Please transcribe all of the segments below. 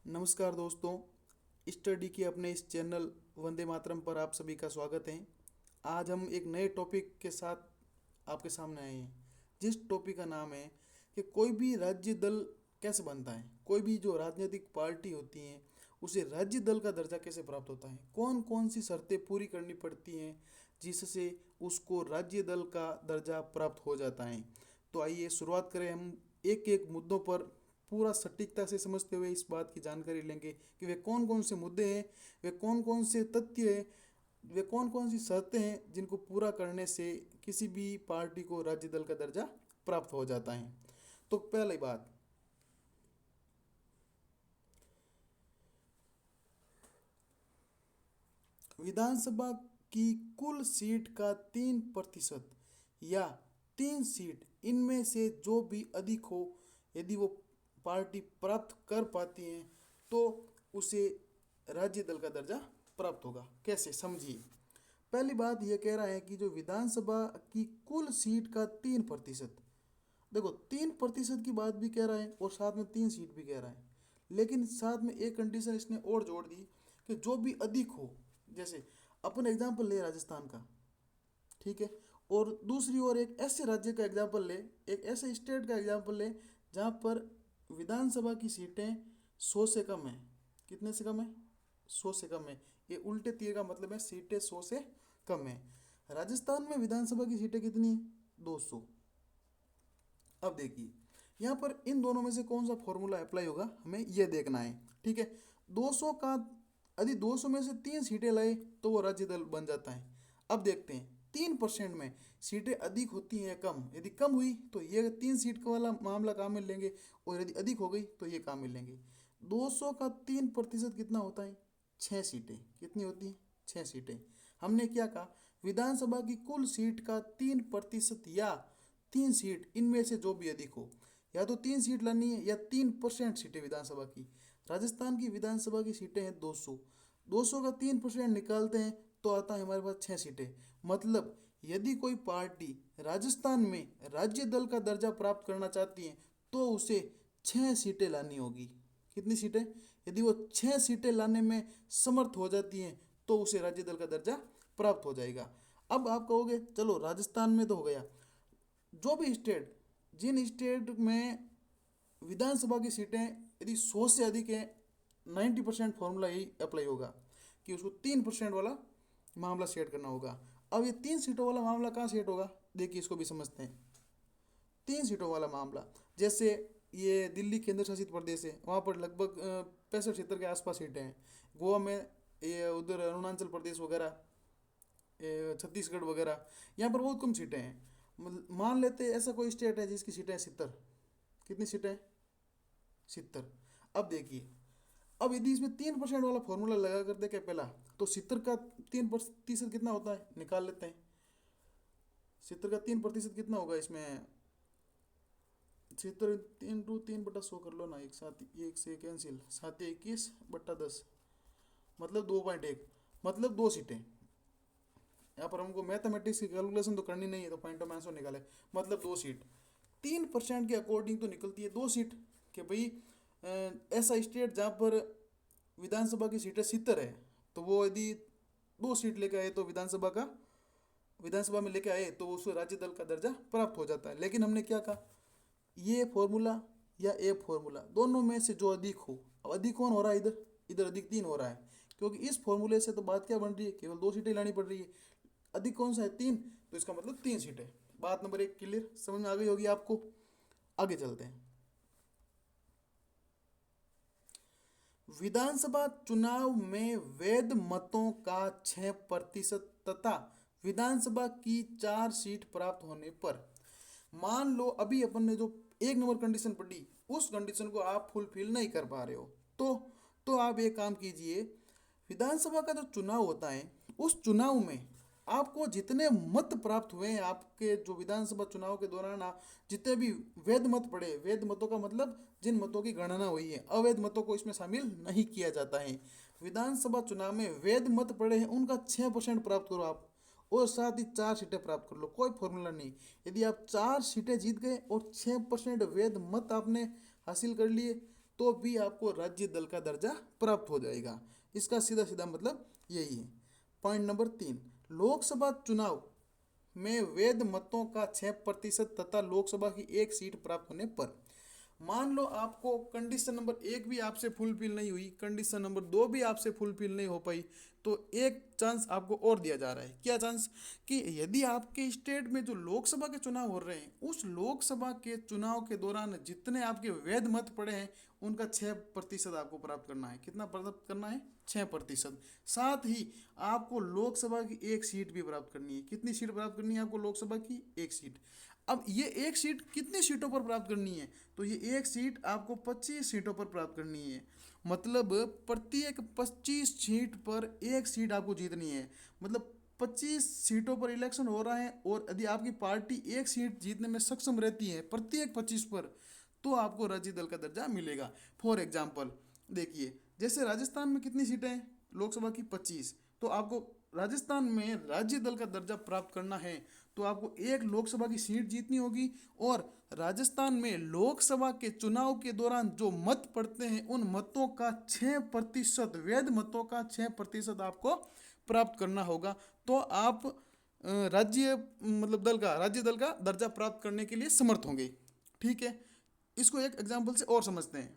नमस्कार दोस्तों। स्टडी के अपने इस चैनल वंदे मातरम पर आप सभी का स्वागत है। आज हम एक नए टॉपिक के साथ आपके सामने आए हैं, जिस टॉपिक का नाम है कि कोई भी राज्य दल कैसे बनता है। कोई भी जो राजनीतिक पार्टी होती हैं उसे राज्य दल का दर्जा कैसे प्राप्त होता है, कौन कौन सी शर्तें पूरी करनी पड़ती हैं जिससे उसको राज्य दल का दर्जा प्राप्त हो जाता है। तो आइए शुरुआत करें। हम एक एक मुद्दों पर पूरा सटीकता से समझते हुए इस बात की जानकारी लेंगे कि वे कौन कौन से मुद्दे हैं, वे कौन कौन से तथ्य हैं, वे कौन कौन सी शर्तें हैं जिनको पूरा करने से किसी भी पार्टी को राज्य दल का दर्जा प्राप्त हो जाता है। तो पहली बात, विधानसभा की कुल सीट का 3% या 3 सीट इनमें से जो भी अधिक हो, यदि वो पार्टी प्राप्त कर पाती है तो उसे राज्य दल का दर्जा प्राप्त होगा। कैसे, समझिए। पहली बात यह कह रहा है कि जो विधानसभा की कुल सीट का 3%, देखो 3% की बात भी कह रहा है और साथ में 3 सीट भी कह रहा है, लेकिन साथ में एक कंडीशन इसने और जोड़ दी कि जो भी अधिक हो। जैसे अपन एग्जाम्पल ले राजस्थान का, ठीक है, और दूसरी ओर एक ऐसे राज्य का एग्जाम्पल ले, एक ऐसे स्टेट का एग्जाम्पल ले जहाँ पर विधानसभा की सीटें 100 से कम है। कितने से कम है? 100 से कम है। ये उल्टे तीर का मतलब है सीटें 100 से कम है। राजस्थान में विधानसभा की सीटें कितनी है? 200। अब देखिए, यहाँ पर इन दोनों में से कौन सा फॉर्मूला अप्लाई होगा हमें यह देखना है, ठीक है। 200 का, यदि 200 में से 3 सीटें लाए तो वो राज्य दल बन जाता है। अब देखते हैं 3% में सीटें अधिक होती हैं या कम। यदि कम हुई तो ये 3 सीट का वाला मामला काम में लेंगे, और यदि अधिक हो गई तो ये काम में लेंगे। 200 का 3% कितना होता है? 6 सीटें। कितनी होती हैं? 6 सीटें। हमने क्या कहा? विधानसभा की कुल सीट का 3% या 3 सीट इनमें से जो भी अधिक हो। या तो 3 सीट लानी है या 3% सीटें विधानसभा की। राजस्थान की विधानसभा की सीटें हैं 200। 200 का 3% निकालते हैं तो आता है हमारे पास 6 सीटें। मतलब यदि कोई पार्टी राजस्थान में राज्य दल का दर्जा प्राप्त करना चाहती है तो उसे 6 सीटें लानी होगी। कितनी सीटें? यदि वो 6 सीटें लाने में समर्थ हो जाती हैं तो उसे राज्य दल का दर्जा प्राप्त हो जाएगा। अब आप कहोगे चलो राजस्थान में तो हो गया, जो भी स्टेट, जिन स्टेट में विधानसभा की सीटें यदि 100 से अधिक है, 90% फॉर्मूला यही अप्लाई होगा कि उसको 3% वाला मामला सेट करना होगा। अब ये 3 सीटों वाला मामला कहाँ सेट होगा? देखिए इसको भी समझते हैं। 3 सीटों वाला मामला, जैसे ये दिल्ली केंद्र शासित प्रदेश है, वहाँ पर लगभग 65-76 के आसपास सीटें हैं। गोवा में, ये उधर अरुणाचल प्रदेश वगैरह, छत्तीसगढ़ वगैरह, यहाँ पर बहुत कम सीटें हैं। मान लेते हैं ऐसा कोई स्टेट है जिसकी सीटें 70। कितनी सीटें? 70। अब देखिए, अब यदि इसमें 3% वाला फॉर्मूला लगा कर देखे पहला, तो 70 का 3% कितना होता है निकाल लेते हैं। 70 का 3% कितना होगा इसमें? 76 3 × 3/100 कर लो ना, एक साथ, एक से कैंसिल, 7 21/10, मतलब 2.1, मतलब 2 सीटें। यहाँ पर हमको मैथमेटिक्स की कैलकुलेशन तो करनी नहीं है, तो पॉइंट ऑफ आंसर निकाले, मतलब 2 सीट। 3% के अकॉर्डिंग तो निकलती है 2 सीट। कि भाई ऐसा स्टेट जहाँ पर विधानसभा की सीटें 70 है, तो वो यदि 2 सीट लेके आए तो विधानसभा में लेके आए तो उसको राज्य दल का दर्जा प्राप्त हो जाता है। लेकिन हमने क्या कहा, ये फॉर्मूला या ए फॉर्मूला, दोनों में से जो अधिक हो। अब अधिक कौन हो रहा है? इधर, इधर अधिक 3 हो रहा है, क्योंकि इस फॉर्मूले से तो बात क्या बन रही है, केवल 2 सीटें लानी पड़ रही है। अधिक कौन सा है? 3, तो इसका मतलब 3 सीटें। बात नंबर 1 क्लियर, समझ में आ गई होगी आपको। आगे चलते हैं। विधानसभा चुनाव में वैध मतों का 6% तथा विधानसभा की 4 सीट प्राप्त होने पर, मान लो अभी अपन ने जो 1 नंबर कंडीशन पढ़ी, उस कंडीशन को आप फुलफिल नहीं कर पा रहे हो, तो आप एक काम कीजिए। विधानसभा का जो चुनाव होता है, उस चुनाव में आपको जितने मत प्राप्त हुए हैं, आपके जो विधानसभा चुनाव के दौरान आप जितने भी वैध मत पड़े, वैध मतों का मतलब जिन मतों की गणना हुई है, अवैध मतों को इसमें शामिल नहीं किया जाता है। विधानसभा चुनाव में वैध मत पड़े हैं उनका 6% प्राप्त करो आप, और साथ ही 4 सीटें प्राप्त कर लो। कोई फॉर्मूला नहीं, यदि आप 4 सीटें जीत गए और 6% वैध मत आपने हासिल कर लिए तो भी आपको राज्य दल का दर्जा प्राप्त हो जाएगा। इसका सीधा सीधा मतलब यही है। पॉइंट नंबर 3, लोकसभा चुनाव में वैध मतों का 6% तथा लोकसभा की एक सीट प्राप्त होने पर, मान लो आपको कंडीशन नंबर 1 भी आपसे फुलफिल नहीं हुई, कंडीशन नंबर 2 भी आपसे फुलफिल नहीं हो पाई, तो एक चांस आपको और दिया जा रहा है। क्या चांस? कि यदि आपके स्टेट में जो लोकसभा के चुनाव हो रहे हैं, उस लोकसभा के चुनाव के दौरान जितने आपके वैध मत पड़े हैं उनका 6% आपको प्राप्त करना है। कितना प्राप्त करना है? 6%। साथ ही आपको लोकसभा की एक सीट भी प्राप्त करनी है। कितनी सीट प्राप्त करनी है आपको? लोकसभा की एक सीट। अब ये एक सीट कितनी सीटों पर प्राप्त करनी है? तो ये एक सीट आपको 25 सीटों पर प्राप्त करनी है। मतलब प्रत्येक 25 सीट पर एक सीट आपको जीतनी है। मतलब 25 सीटों पर इलेक्शन हो रहा है और यदि आपकी पार्टी एक सीट जीतने में सक्षम रहती है प्रत्येक 25 पर, तो आपको राज्य दल का दर्जा मिलेगा। फॉर एग्जाम्पल देखिए, जैसे राजस्थान में कितनी सीटें हैं? लोकसभा की 25। तो आपको राजस्थान में राज्य दल का दर्जा प्राप्त करना है तो आपको एक लोकसभा की सीट जीतनी होगी, और राजस्थान में लोकसभा के चुनाव के दौरान जो मत पड़ते हैं उन मतों का 6%, वैध मतों का 6% आपको प्राप्त करना होगा। तो आप राज्य मतलब राज्य दल का दर्जा प्राप्त करने के लिए समर्थ होंगे। ठीक है, इसको एक एग्जाम्पल से और समझते हैं।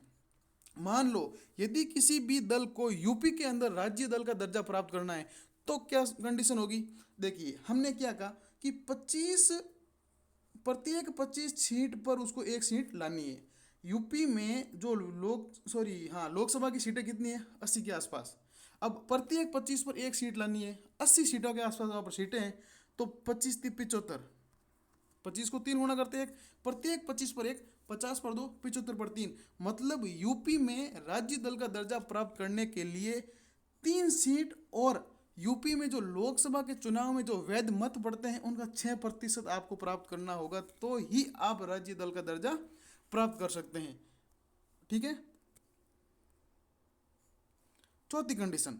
मान लो यदि किसी भी दल को यूपी के अंदर राज्य दल का दर्जा प्राप्त करना है तो क्या कंडीशन होगी? देखिए, हमने क्या कहा कि 25 प्रत्येक 25 सीट पर उसको एक सीट लानी है। यूपी में जो लोकसभा की सीटें कितनी है? 80 के आसपास। अब प्रत्येक 25 पर एक सीट लानी है, 80 सीटों के आसपास वहाँ पर सीटें हैं, तो 25 × 75, 25 को 3 गुना करते हैं, प्रत्येक 25 पर एक, 50 पर 2, 75 पर 3। मतलब यूपी में राज्य दल का दर्जा प्राप्त करने के लिए 3 सीट, और यूपी में जो लोकसभा के चुनाव में जो वैध मत पड़ते हैं उनका 6% आपको प्राप्त करना होगा, तो ही आप राज्य दल का दर्जा प्राप्त कर सकते हैं। ठीक है। चौथी कंडीशन,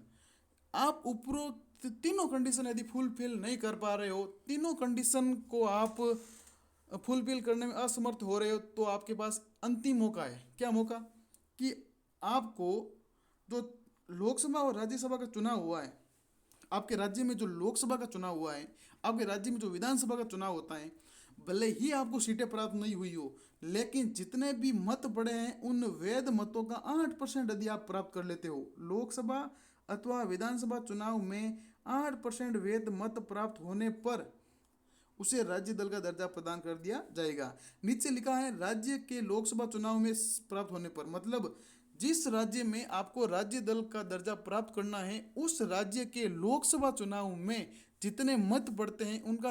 आप उपरोक्त तीनों कंडीशन यदि फुलफिल नहीं कर पा रहे हो, तीनों कंडीशन को आप फुलफिल करने में असमर्थ हो रहे हो, तो आपके पास अंतिम मौका है। क्या मौका? कि आपको जो लोकसभा और राज्यसभा का चुनाव हुआ है, आपके राज्य में जो लोकसभा का चुनाव हुआ है, आपके राज्य में जो विधानसभा का चुनाव होता है, भले ही आपको सीटें प्राप्त नहीं हुई हो, लेकिन जितने भी मत पड़े हैं उन वैध मतों का 8% यदि आप प्राप्त कर लेते हो, लोकसभा अथवा विधानसभा चुनाव में 8% वैध मत प्राप्त होने पर उसे राज्य दल का दर्जा प्रदान कर दिया जाएगा। नीचे लिखा है राज्य के लोकसभा चुनाव में प्राप्त होने पर, मतलब जिस राज्य में आपको राज्य दल का दर्जा प्राप्त करना है उस राज्य के लोकसभा चुनाव में जितने मत पड़ते हैं उनका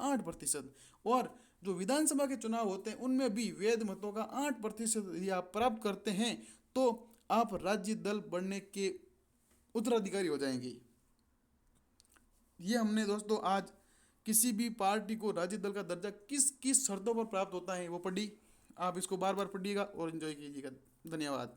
8%, और जो विधानसभा के चुनाव होते हैं उनमें भी वैध मतों का 8% यदि आप प्राप्त करते हैं तो आप राज्य दल बनने के उत्तराधिकारी हो जाएंगे। ये हमने दोस्तों आज किसी भी पार्टी को राज्य दल का दर्जा किस किस शर्तों पर प्राप्त होता है वो पढ़ी। आप इसको बार बार पढ़िएगा और एंजॉय कीजिएगा। धन्यवाद।